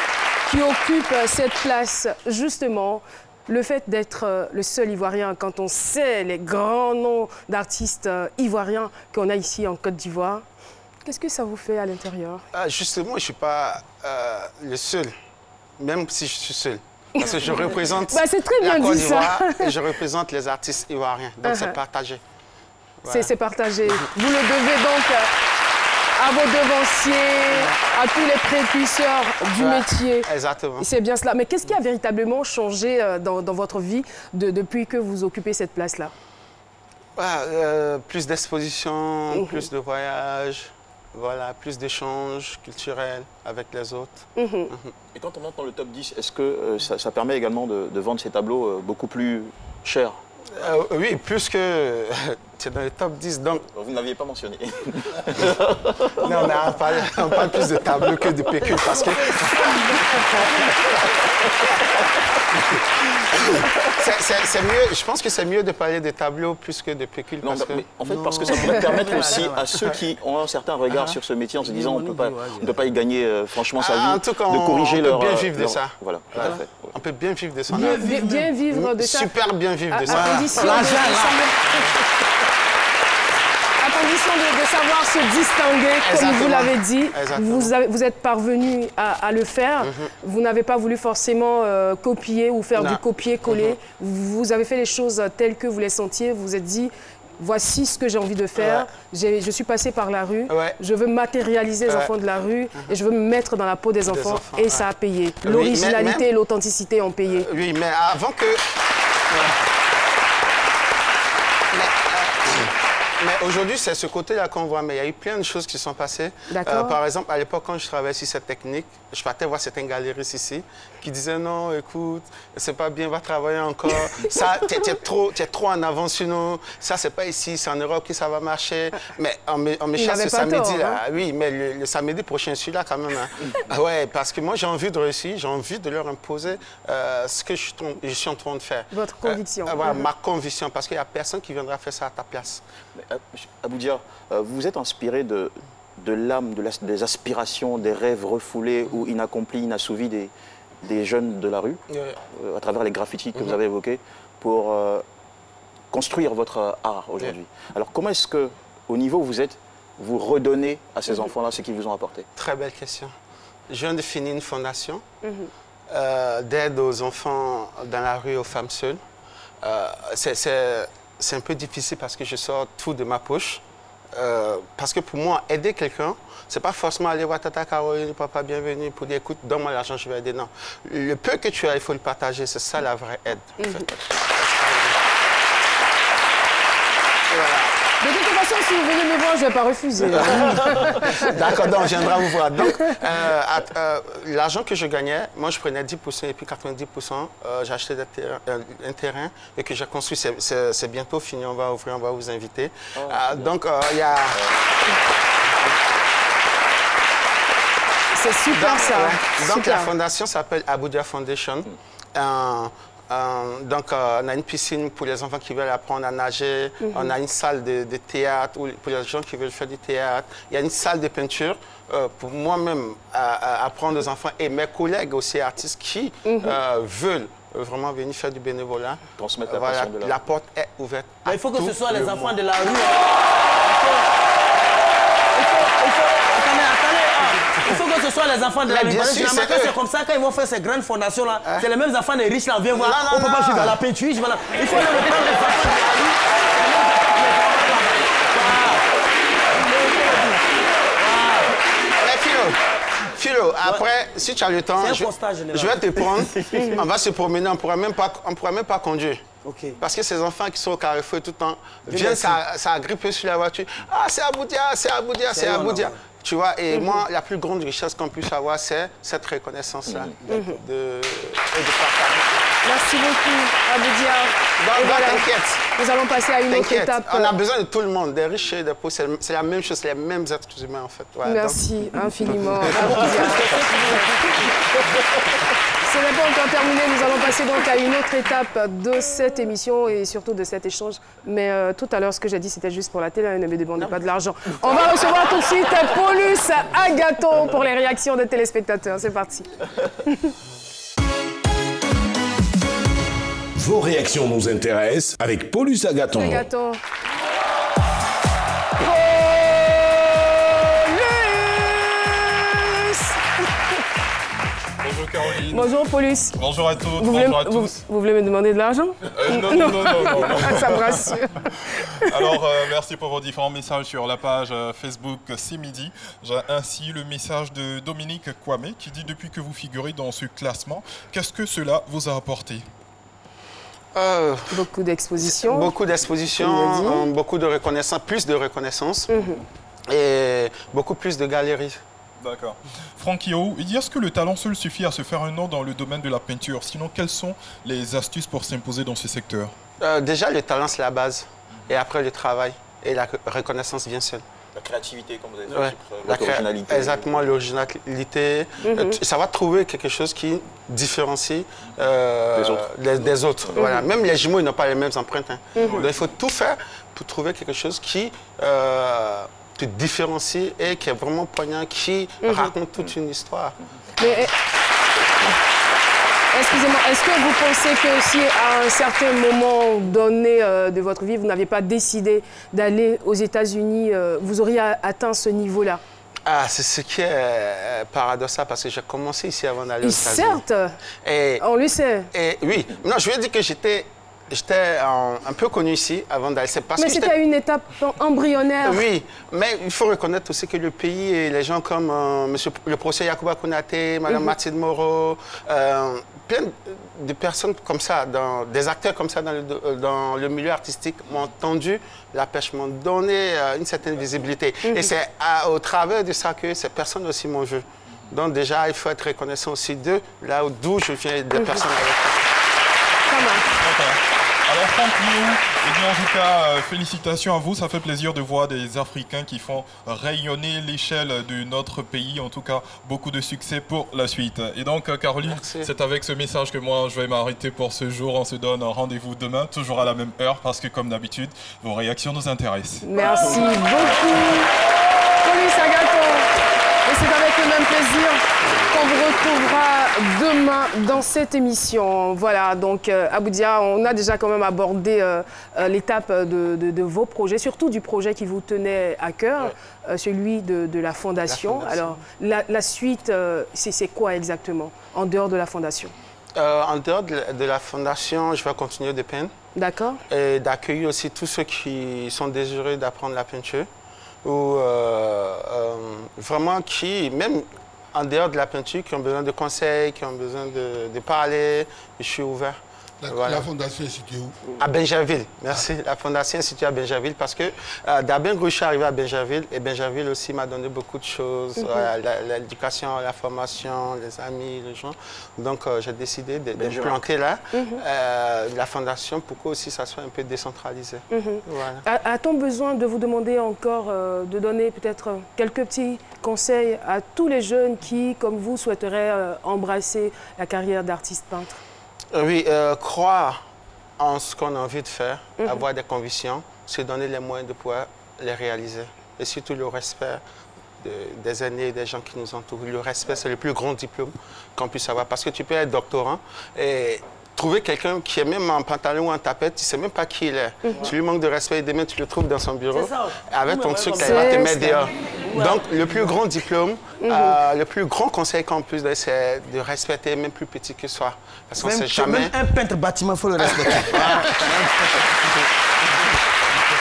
qui occupe cette place, justement. Le fait d'être le seul Ivoirien, quand on sait les grands noms d'artistes ivoiriens qu'on a ici en Côte d'Ivoire, qu'est-ce que ça vous fait à l'intérieur? Justement, je ne suis pas le seul, même si je suis seul. Parce que je représente c'est très bien la Côte dit, d'Ivoire et je représente les artistes ivoiriens. Donc c'est partagé. Voilà. C'est partagé. Vous le devez donc à vos devanciers, à tous les précurseurs du métier. Exactement. C'est bien cela. Mais qu'est-ce qui a véritablement changé dans votre vie depuis que vous occupez cette place-là? Plus d'expositions, plus de voyages, voilà, plus d'échanges culturels avec les autres. Et quand on entre dans le top 10, est-ce que ça permet également de vendre ces tableaux beaucoup plus chers? Oui, plus que c'est dans le top 10, donc... Vous ne l'aviez pas mentionné. Non, mais on parle plus de tableaux que de pécule, parce que... c'est mieux, je pense que c'est mieux de parler de tableaux plus que de pécule. Non, en fait, parce que ça pourrait permettre aussi à ceux qui ont un certain regard sur ce métier en se disant on ne peut pas y gagner franchement sa vie, en tout cas, de corriger leur... On peut bien vivre de ça. Voilà, tout à fait. On peut bien vivre de ça. Bien vivre de ça. Super bien vivre de ça. À condition de savoir se distinguer, comme vous l'avez dit, vous êtes parvenu à le faire. Vous n'avez pas voulu forcément copier ou faire du copier-coller. Vous avez fait les choses telles que vous les sentiez. Vous vous êtes dit, voici ce que j'ai envie de faire. Je suis passé par la rue. Je veux matérialiser les enfants de la rue et je veux me mettre dans la peau des enfants. Et ça a payé. L'originalité et l'authenticité ont payé. Oui, mais avant que... Mais aujourd'hui, c'est ce côté-là qu'on voit. Mais il y a eu plein de choses qui sont passées. Par exemple, à l'époque, quand je travaillais sur cette technique, je partais voir certains galéristes ici qui disaient non, écoute, c'est pas bien, va travailler encore. Ça, t'es trop en avance sur nous. Ça, c'est pas ici, c'est en Europe que ça va marcher. Mais on me chasse ce samedi là. Oui, mais le samedi prochain, celui-là quand même. Ouais, parce que moi, j'ai envie de réussir, j'ai envie de leur imposer ce que je suis en train de faire. Votre conviction. Voilà, ma conviction, parce qu'il n'y a personne qui viendra faire ça à ta place. Aboudia, vous êtes inspiré de l'âme, des aspirations, des rêves refoulés ou inaccomplis, inassouvis des jeunes de la rue, à travers les graffitis que vous avez évoqués, pour construire votre art aujourd'hui. Alors comment est-ce que, au niveau où vous êtes, vous redonnez à ces enfants-là ce qu'ils vous ont apporté? Très belle question. Je viens de finir une fondation d'aide aux enfants dans la rue, aux femmes seules. C'est un peu difficile parce que je sors tout de ma poche. Parce que pour moi, aider quelqu'un, c'est pas forcément aller voir Tata Caroline, papa, bienvenue, pour dire écoute, donne-moi l'argent, je vais aider. Non. Le peu que tu as, il faut le partager. C'est ça la vraie aide. En fait. Voilà. De toute façon, si vous venez me voir, je ne vais pas refuser. D'accord, donc je viendrai vous voir. Donc, l'argent que je gagnais, moi je prenais 10% et puis 90%, j'achetais un terrain et que j'ai construit. C'est bientôt fini, on va ouvrir, on va vous inviter. Donc, il y a... C'est super ça. Donc, la fondation s'appelle Aboudia Foundation. Donc, on a une piscine pour les enfants qui veulent apprendre à nager. On a une salle de théâtre pour les gens qui veulent faire du théâtre. Il y a une salle de peinture pour moi-même apprendre aux enfants et mes collègues aussi artistes qui veulent vraiment venir faire du bénévolat. Transmettre la passion de la porte est ouverte. Il faut que ce soit les enfants de la rue. Il faut que ce soit les enfants de la rue. C'est comme ça, quand ils vont faire ces grandes fondations-là, c'est les mêmes enfants des riches là, viens voir, on peut pas jouer à la peinture. Il faut leur prendre les enfants de la rue. Philo, après, si tu as le temps, je vais te prendre. On va se promener, on ne pourra même pas conduire. Parce que ces enfants qui sont au carrefour tout le temps viennent s'agripper sur la voiture. Ah, c'est Aboudia, c'est Aboudia, c'est Aboudia. Tu vois, et moi, la plus grande richesse qu'on puisse avoir, c'est cette reconnaissance-là de partager. Merci beaucoup, Aboudia. Voilà. T'inquiète. Nous allons passer à une autre étape. On a besoin de tout le monde, des riches et des pauvres. C'est la même chose, les mêmes êtres humains, en fait. Ouais, merci infiniment, Aboudia. Ce n'est pas encore terminé, nous allons passer donc à une autre étape de cette émission et surtout de cet échange. Mais tout à l'heure, ce que j'ai dit, c'était juste pour la télé, ne me demandez pas de l'argent. On va recevoir tout de suite Paulus Agathon pour les réactions des téléspectateurs. C'est parti. Vos réactions nous intéressent avec Paulus Agathon. Agathon. Bonjour Caroline. Bonjour Paulus. Bonjour à toutes, bonjour à tous. Vous voulez me demander de l'argent? Non. Ça me rassure. Alors, merci pour vos différents messages sur la page Facebook C'est Midi. J'ai ainsi le message de Dominique Kwame qui dit « Depuis que vous figurez dans ce classement, qu'est-ce que cela vous a apporté ?» Beaucoup d'expositions. Beaucoup d'expositions, beaucoup de reconnaissance, plus de reconnaissance et beaucoup plus de galeries. D'accord. Franckio, il dit est-ce que le talent seul suffit à se faire un nom dans le domaine de la peinture? Sinon, quelles sont les astuces pour s'imposer dans ce secteur? Déjà, le talent, c'est la base. Et après, le travail et la reconnaissance vient seule. La créativité, comme vous avez dit, l'originalité. Exactement, l'originalité. Ça va trouver quelque chose qui différencie des autres. Voilà. Même les jumeaux, ils n'ont pas les mêmes empreintes. Donc, il faut tout faire pour trouver quelque chose qui te différencie et qui est vraiment poignant, qui raconte toute une histoire. Mais, excusez-moi, est-ce que vous pensez que si à un certain moment donné de votre vie, vous n'avez pas décidé d'aller aux États-Unis, vous auriez atteint ce niveau-là? Ah, c'est ce qui est paradoxal parce que j'ai commencé ici avant d'aller aux États-Unis. Certes, on le sait. Et oui, non, je veux dire que j'étais un peu connu ici avant d'aller. Mais c'était à une étape embryonnaire. Oui, mais il faut reconnaître aussi que le pays et les gens comme le professeur Yacouba Konaté, Mme Mathilde Moreau, plein de personnes comme ça, des acteurs comme ça dans le milieu artistique m'ont tendu la perche, m'ont donné une certaine visibilité. Et c'est au travers de ça que ces personnes aussi m'ont vu. Donc déjà, il faut être reconnaissant aussi d'où je viens, des personnes avec Alors Franck Liu, en tout cas, félicitations à vous. Ça fait plaisir de voir des Africains qui font rayonner l'échelle de notre pays. En tout cas, beaucoup de succès pour la suite. Et donc, Caroline, c'est avec ce message que moi, je vais m'arrêter pour ce jour. On se donne rendez-vous demain, toujours à la même heure, parce que comme d'habitude, vos réactions nous intéressent. Merci beaucoup, Paulus Agathon. Et c'est avec le même plaisir qu'on vous retrouvera demain dans cette émission. Voilà, donc Aboudia, on a déjà quand même abordé l'étape de vos projets, surtout du projet qui vous tenait à cœur, celui de la Fondation. Alors, la suite, c'est quoi exactement, en dehors de la Fondation? En dehors de la Fondation, je vais continuer de peindre. D'accord. Et d'accueillir aussi tous ceux qui sont désireux d'apprendre la peinture. Ou vraiment qui, même en dehors de la peinture, qui ont besoin de conseils, qui ont besoin de parler, je suis ouvert. La fondation est située où? À Benjerville, merci. La fondation est située à Benjerville parce que d'Abengourou, je suis arrivé à Benjerville et Benjerville aussi m'a donné beaucoup de choses, l'éducation, la formation, les amis, les gens. Donc j'ai décidé de me planter là, la fondation, pour que aussi ça soit un peu décentralisé. Voilà. A-t-on besoin de vous demander encore de donner peut-être quelques petits conseils à tous les jeunes qui, comme vous, souhaiteraient embrasser la carrière d'artiste peintre? Oui, croire en ce qu'on a envie de faire, avoir des convictions, se donner les moyens de pouvoir les réaliser. Et surtout le respect des aînés et des gens qui nous entourent. Le respect, c'est le plus grand diplôme qu'on puisse avoir. Parce que tu peux être doctorant et trouver quelqu'un qui est même en pantalon ou en tapette, tu ne sais même pas qui il est. Tu lui manques de respect et demain tu le trouves dans son bureau avec ton truc, il va te mettre dehors. Donc le plus grand diplôme, le plus grand conseil qu'on puisse donner, c'est de respecter même plus petit que soi. Parce qu'on ne sait jamais. Même un peintre bâtiment, il faut le respecter.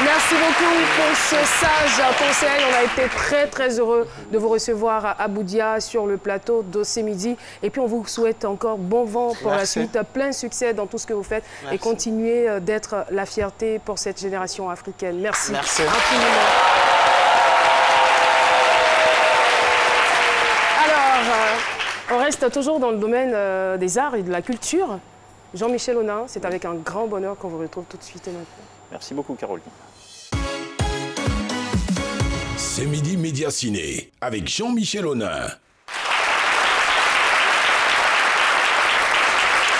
Merci beaucoup pour ce sage conseil. On a été très heureux de vous recevoir à Aboudia sur le plateau de ce midi. Et puis on vous souhaite encore bon vent pour la suite, plein de succès dans tout ce que vous faites et continuez d'être la fierté pour cette génération africaine. Merci. Merci. Infiniment. Alors, on reste toujours dans le domaine des arts et de la culture. Jean-Michel Onin, c'est avec un grand bonheur qu'on vous retrouve tout de suite et maintenant. Merci beaucoup, Caroline. C'est midi Média Ciné avec Jean-Michel Onin.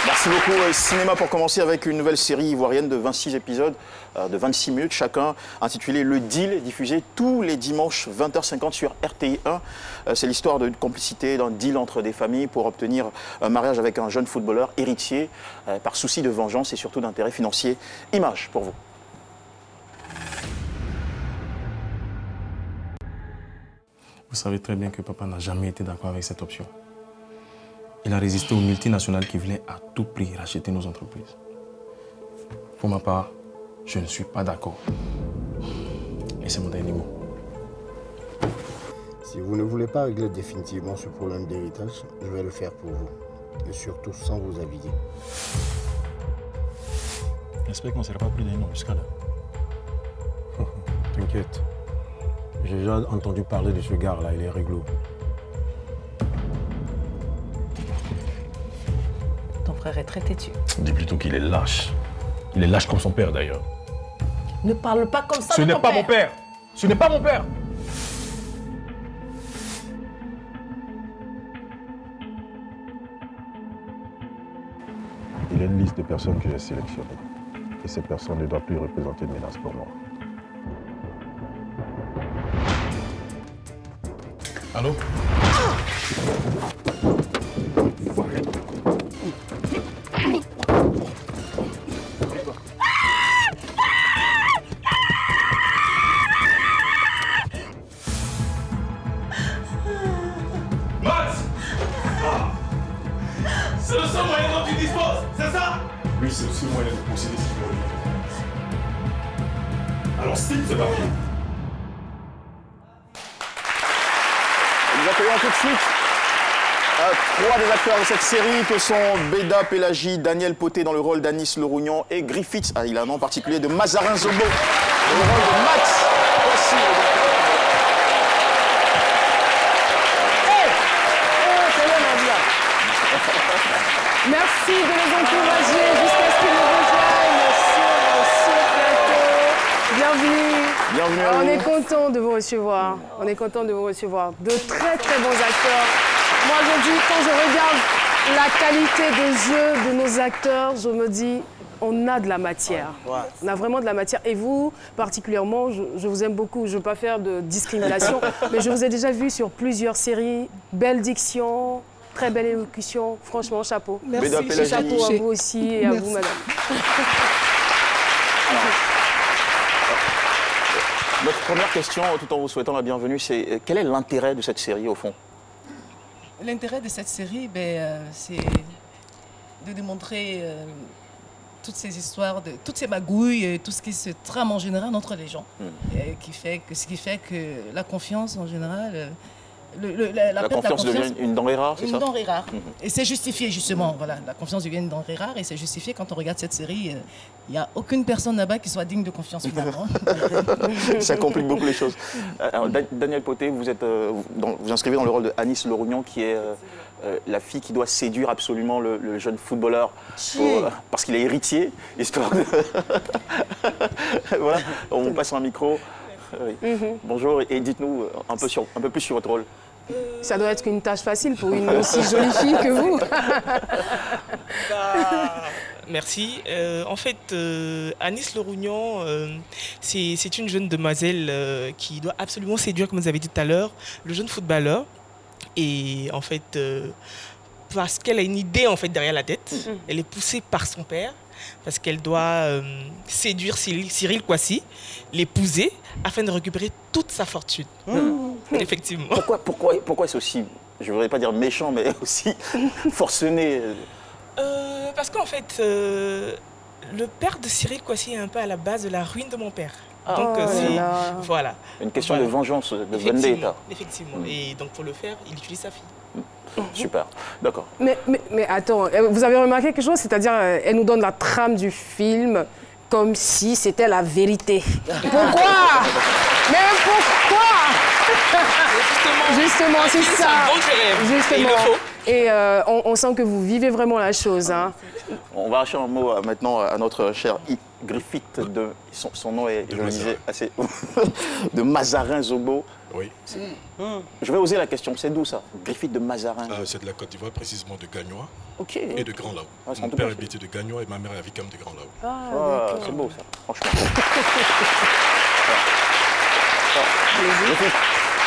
Merci beaucoup. Cinéma pour commencer avec une nouvelle série ivoirienne de 26 épisodes, de 26 minutes chacun, intitulée Le Deal, diffusé tous les dimanches 20h50 sur RTI 1. C'est l'histoire d'une complicité, d'un deal entre des familles pour obtenir un mariage avec un jeune footballeur héritier par souci de vengeance et surtout d'intérêt financier. Image pour vous. Vous savez très bien que papa n'a jamais été d'accord avec cette option. Il a résisté aux multinationales qui voulaient à tout prix racheter nos entreprises. Pour ma part, je ne suis pas d'accord. Et c'est mon dernier mot. Si vous ne voulez pas régler définitivement ce problème d'héritage, je vais le faire pour vous. Et surtout sans vous aviser. J'espère qu'on ne sera pas plus d'un an jusqu'à là. T'inquiète. J'ai déjà entendu parler de ce gars-là, il est réglo. Ton frère est très têtu. Dis plutôt qu'il est lâche. Il est lâche comme son père d'ailleurs. Ne parle pas comme ça Ce de n'est ton pas père. mon père. Ce n'est pas mon père. Il y a une liste de personnes que j'ai sélectionnées. Et ces personnes ne doivent plus représenter une menace pour moi. Allô? Max! C'est le seul moyen dont tu disposes, c'est ça? Oui, c'est le seul moyen de posséder ce qu'il Alors signe ce papier. Nous accueillons tout de suite trois des acteurs de cette série que sont Beda Pelagie, Daniel Poté dans le rôle d'Anis Lerougnon et Griffiths, il a un nom particulier, de Mazarin Zobo dans le rôle de Max. Voici Merci de les encourager jusqu'à ce qu'ils nous rejoignent sur ce plateau. Bienvenue. Bienvenue à On vous. est content de vous recevoir. On est content de vous recevoir. De très bons acteurs. Moi aujourd'hui, quand je regarde la qualité de jeu de nos acteurs, je me dis, on a de la matière. On a vraiment de la matière. Et vous, particulièrement, je vous aime beaucoup. Je ne veux pas faire de discrimination, mais je vous ai déjà vu sur plusieurs séries. Belle diction. Très belle élocution, franchement, chapeau. Merci. Chapeau à vous aussi et à vous, madame. Notre première question, tout en vous souhaitant la bienvenue, c'est quel est l'intérêt de cette série au fond? L'intérêt de cette série, c'est de démontrer toutes ces histoires, toutes ces magouilles, tout ce qui se trame en général entre les gens. Ce qui fait que la confiance en général... La confiance devient une denrée rare, c'est ça? Une denrée rare. Et c'est justifié, justement. Voilà, la confiance devient une denrée rare et c'est justifié quand on regarde cette série. Il n'y a aucune personne là-bas qui soit digne de confiance, finalement. Ça complique beaucoup les choses. Alors, Daniel Poté, vous inscrivez dans le rôle de Anis Lerougnon, qui est la fille qui doit séduire absolument le jeune footballeur parce qu'il est héritier, histoire de... Voilà, on passe un micro. Oui. Bonjour et dites-nous un peu plus sur votre rôle. Ça doit être une tâche facile pour une aussi jolie fille que vous. Merci. En fait, Anis Lerougnan, c'est une jeune demoiselle qui doit absolument séduire, comme vous avez dit tout à l'heure, le jeune footballeur. Et en fait, parce qu'elle a une idée en fait derrière la tête, elle est poussée par son père, parce qu'elle doit séduire Cyril Kouassi, l'épouser, afin de récupérer toute sa fortune. Effectivement. Pourquoi c'est aussi, je ne voudrais pas dire méchant, mais aussi forcené? Parce qu'en fait, le père de Cyril Kouassi est un peu à la base de la ruine de mon père. Donc, voilà. Une question de vengeance, de vendetta. Effectivement. Et donc, pour le faire, il utilise sa fille. Super, d'accord. Mais attends, vous avez remarqué quelque chose? C'est-à-dire, elle nous donne la trame du film comme si c'était la vérité. Pourquoi? Mais pourquoi? Justement, c'est ça. Justement. Et on sent que vous vivez vraiment la chose. Hein. On va lâcher un mot maintenant à notre cher Griffith. Son nom est, je le disais, assez... de Mazarin Zobo. Oui. Je vais oser la question. C'est d'où ça? Griffith de Mazarin. C'est de la Côte d'Ivoire, précisément de Gagnois. Ok. Et de Grand Lao. Mon père habitait de Gagnois et ma mère est à Vicam de Grand Lao. C'est beau ça, franchement.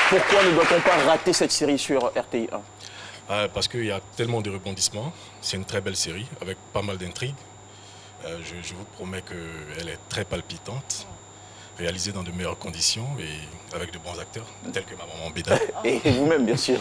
Pourquoi ne doit-on pas rater cette série sur RTI 1? Parce qu'il y a tellement de rebondissements. C'est une très belle série avec pas mal d'intrigues. Je vous promets qu'elle est très palpitante, réalisée dans de meilleures conditions et avec de bons acteurs, tels que ma maman Béda. Et vous-même, bien sûr.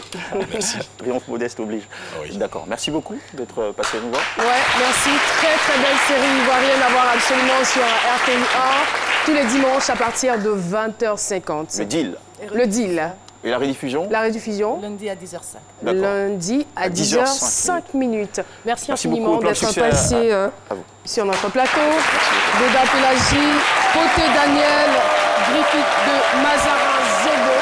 Merci. Triomphe modeste oblige. Oui. D'accord. Merci beaucoup d'être passé nous voir. Ouais, merci. Très, très belle série ivoirienne à voir absolument sur RTI 1, tous les dimanches à partir de 20h50. Le deal. Le deal. Et la rediffusion? La rediffusion? Lundi à 10h05. Lundi à 10h05 minutes. Merci infiniment d'être passé sur notre plateau. Béda Pélagie, Poté Daniel, Griffith de Mazarin Zobo.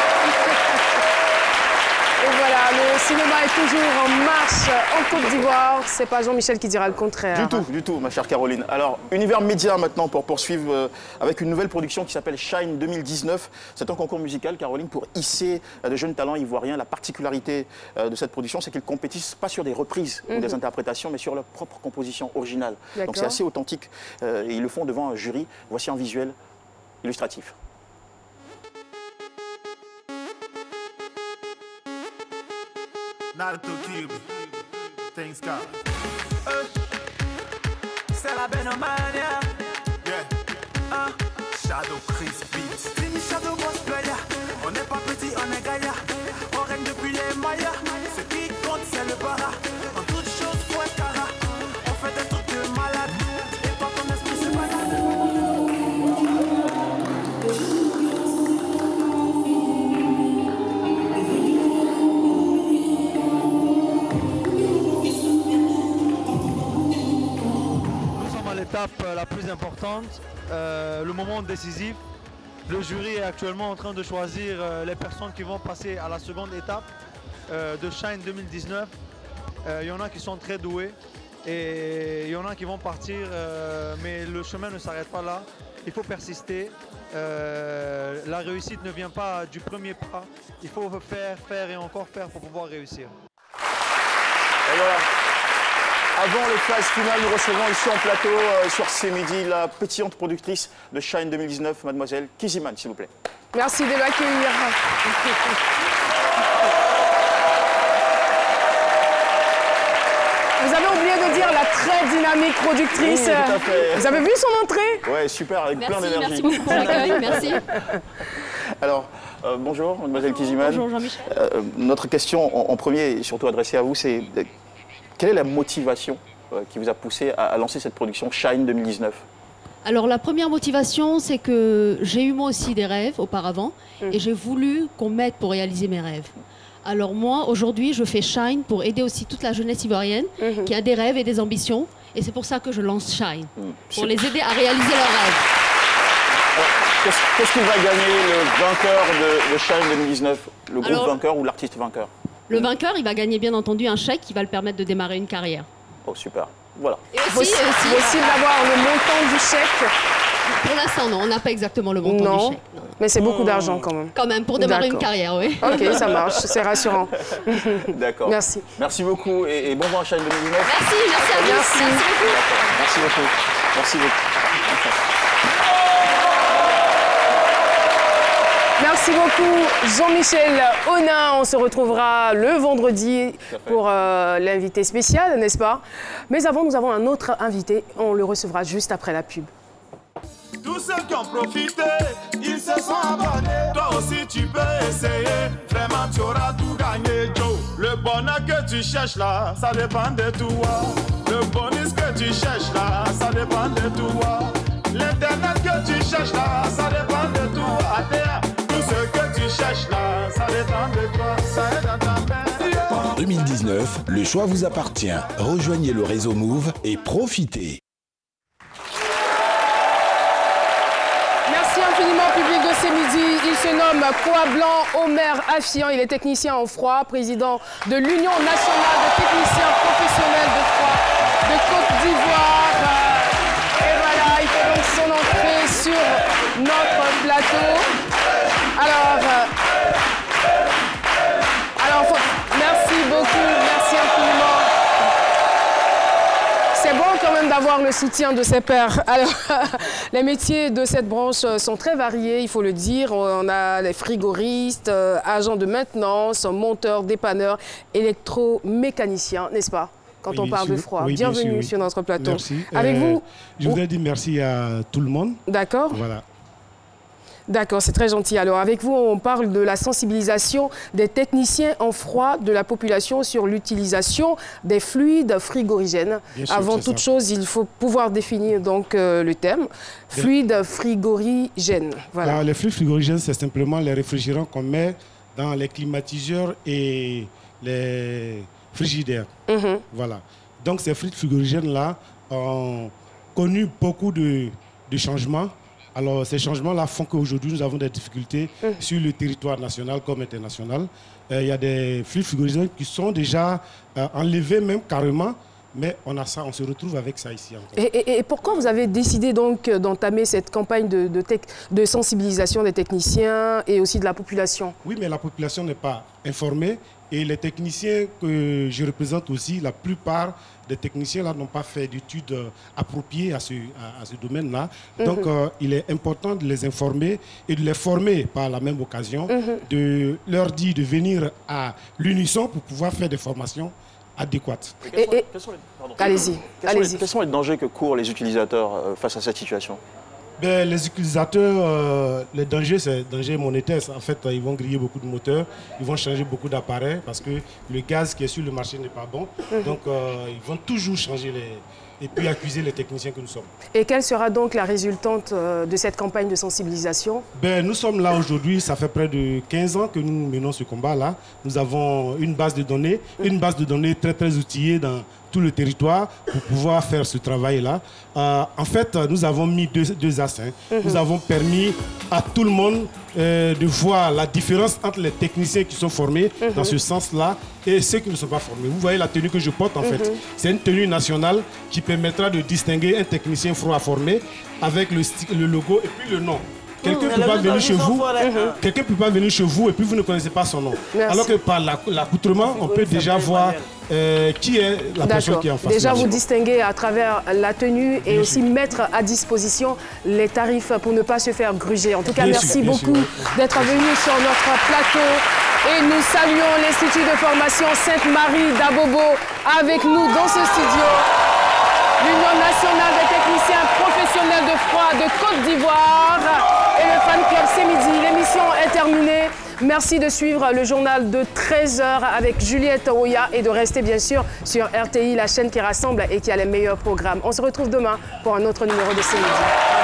Et voilà, le cinéma est toujours en marche en Côte d'Ivoire. C'est pas Jean-Michel qui dira le contraire. Du tout, ma chère Caroline. Alors, Univers Média maintenant pour poursuivre avec une nouvelle production qui s'appelle Shine 2019. C'est un concours musical, Caroline, pour hisser de jeunes talents ivoiriens. La particularité de cette production, c'est qu'ils compétissent pas sur des reprises ou des interprétations, mais sur leur propre composition originale. Donc c'est assez authentique. Et ils le font devant un jury. Voici un visuel illustratif. Naruto Cube, things come. C'est la Benomania. Yeah. Shadow Chris Beats. Team Shadow Boss Player. On n'est pas petit, on est gaillard. On règne depuis les Mayas. Ce qui compte, c'est le bara. En toute chose, faut être cara. On fait des trucs de malade. Et pas ton esprit, c'est malade. L'étape la plus importante, le moment décisif. Le jury est actuellement en train de choisir les personnes qui vont passer à la seconde étape de Shine 2019. Il y en a qui sont très doués et il y en a qui vont partir, mais le chemin ne s'arrête pas là. Il faut persister. La réussite ne vient pas du premier pas. Il faut faire et encore faire pour pouvoir réussir. Et voilà. Avant le phase finale, nous recevons ici en plateau sur ce midi la pétillante productrice de Shine 2019, mademoiselle Kiziman, s'il vous plaît. Merci de m'accueillir. Vous avez oublié de dire la très dynamique productrice. Oui, tout à fait. Vous avez vu son entrée? Ouais, super, avec plein d'énergie. Merci beaucoup pour l'accueil, merci. Alors, bonjour, mademoiselle Kiziman. Bonjour Jean-Michel. Notre question en premier, et surtout adressée à vous, c'est quelle est la motivation qui vous a poussé à lancer cette production Shine 2019? Alors la première motivation, c'est que j'ai eu moi aussi des rêves auparavant et j'ai voulu qu'on m'aide pour réaliser mes rêves. Alors moi, aujourd'hui, je fais Shine pour aider aussi toute la jeunesse ivoirienne qui a des rêves et des ambitions. Et c'est pour ça que je lance Shine, pour les aider à réaliser leurs rêves. Qu'est-ce qu'il va gagner le vainqueur de Shine 2019? Le groupe vainqueur ou l'artiste vainqueur? Le vainqueur, il va gagner bien entendu un chèque qui va le permettre de démarrer une carrière. Oh super, voilà. Et aussi, possible d'avoir le montant du chèque. Pour l'instant, non, on n'a pas exactement le montant du chèque. Non. Mais c'est beaucoup d'argent quand même. Quand même, pour démarrer une carrière, oui. Ok, ça marche, c'est rassurant. D'accord. Merci. Merci beaucoup et bon vent à Shine 2019. Merci à vous. Merci beaucoup. Merci beaucoup. Merci beaucoup. Merci beaucoup Jean-Michel Onin. On se retrouvera le vendredi pour l'invité spécial, n'est-ce pas? Mais avant, nous avons un autre invité. On le recevra juste après la pub. Tous ceux qui ont profité, ils se sont abonnés. Toi aussi tu peux essayer, vraiment tu auras tout gagné, Joe. Le bonheur que tu cherches là, ça dépend de toi. Le bonus que tu cherches là, ça dépend de toi. L'internet que tu cherches là, ça dépend de toi. Tout ce que tu cherches là, ça dépend de toi. Ça est dans ta main. En 2019, le choix vous appartient. Rejoignez le réseau Move et profitez. Merci infiniment, public de ce midi. Il se nomme Kouablan Omer Affian. Il est technicien en froid, président de l'Union nationale de techniciens professionnels de froid de Côte d'Ivoire. Et voilà, il fait donc son entrée sur notre plateau. Merci beaucoup, merci infiniment. C'est bon quand même d'avoir le soutien de ses pairs. Alors, les métiers de cette branche sont très variés, il faut le dire. On a les frigoristes, agents de maintenance, monteurs, dépanneurs, électromécaniciens, n'est-ce pas? Quand on parle de froid. Oui, bienvenue sur notre plateau. Merci. Avec vous. Je voudrais dire merci à tout le monde. D'accord. Voilà. D'accord, c'est très gentil. Alors avec vous, on parle de la sensibilisation des techniciens en froid de la population sur l'utilisation des fluides frigorigènes. Avant toute chose, il faut pouvoir définir donc le terme. Fluides frigorigènes. Voilà. Alors, les fluides frigorigènes, c'est simplement les réfrigérants qu'on met dans les climatiseurs et les frigidaires. Voilà. Donc ces fluides frigorigènes-là ont connu beaucoup de changements. Alors, ces changements-là font qu'aujourd'hui, nous avons des difficultés sur le territoire national comme international. Il y a des fluides frigorigènes qui sont déjà enlevés même carrément, mais on a ça, on se retrouve avec ça ici encore. Et pourquoi vous avez décidé donc d'entamer cette campagne de sensibilisation des techniciens et aussi de la population? Oui, mais la population n'est pas informée et les techniciens que je représente aussi, la plupart des techniciens là n'ont pas fait d'études appropriées à ce domaine-là. Donc, il est important de les informer et de les former par la même occasion, de leur dire de venir à l'unisson pour pouvoir faire des formations adéquates. Allez-y. Quels sont les dangers que courent les utilisateurs face à cette situation? Ben, les utilisateurs, le danger, c'est le danger monétaire. En fait, ils vont griller beaucoup de moteurs, ils vont changer beaucoup d'appareils parce que le gaz qui est sur le marché n'est pas bon. Donc, ils vont toujours changer et puis accuser les techniciens que nous sommes. Et quelle sera donc la résultante de cette campagne de sensibilisation? Ben, nous sommes là aujourd'hui, ça fait près de 15 ans que nous menons ce combat-là. Nous avons une base de données, très très outillée dans tout le territoire pour pouvoir faire ce travail-là. En fait, nous avons mis deux axes. Nous avons permis à tout le monde de voir la différence entre les techniciens qui sont formés dans ce sens-là et ceux qui ne sont pas formés. Vous voyez la tenue que je porte en fait. C'est une tenue nationale qui permettra de distinguer un technicien froid formé avec le logo et puis le nom. Quelqu'un ne peut pas venir chez vous, quelqu'un peut pas venir chez vous et puis vous ne connaissez pas son nom. Merci. Alors que par l'accoutrement, on peut déjà voir qui est la personne qui est en face. Déjà vous distinguer à travers la tenue et aussi mettre à disposition les tarifs pour ne pas se faire gruger. En tout cas, merci beaucoup d'être venu sur notre plateau. Et nous saluons l'Institut de formation Sainte-Marie d'Abobo avec nous dans ce studio. L'Union nationale des techniciens professionnels de froid de Côte d'Ivoire et le fan club C'est Midi. L'émission est terminée. Merci de suivre le journal de 13h avec Juliette Oya et de rester bien sûr sur RTI, la chaîne qui rassemble et qui a les meilleurs programmes. On se retrouve demain pour un autre numéro de C'est Midi.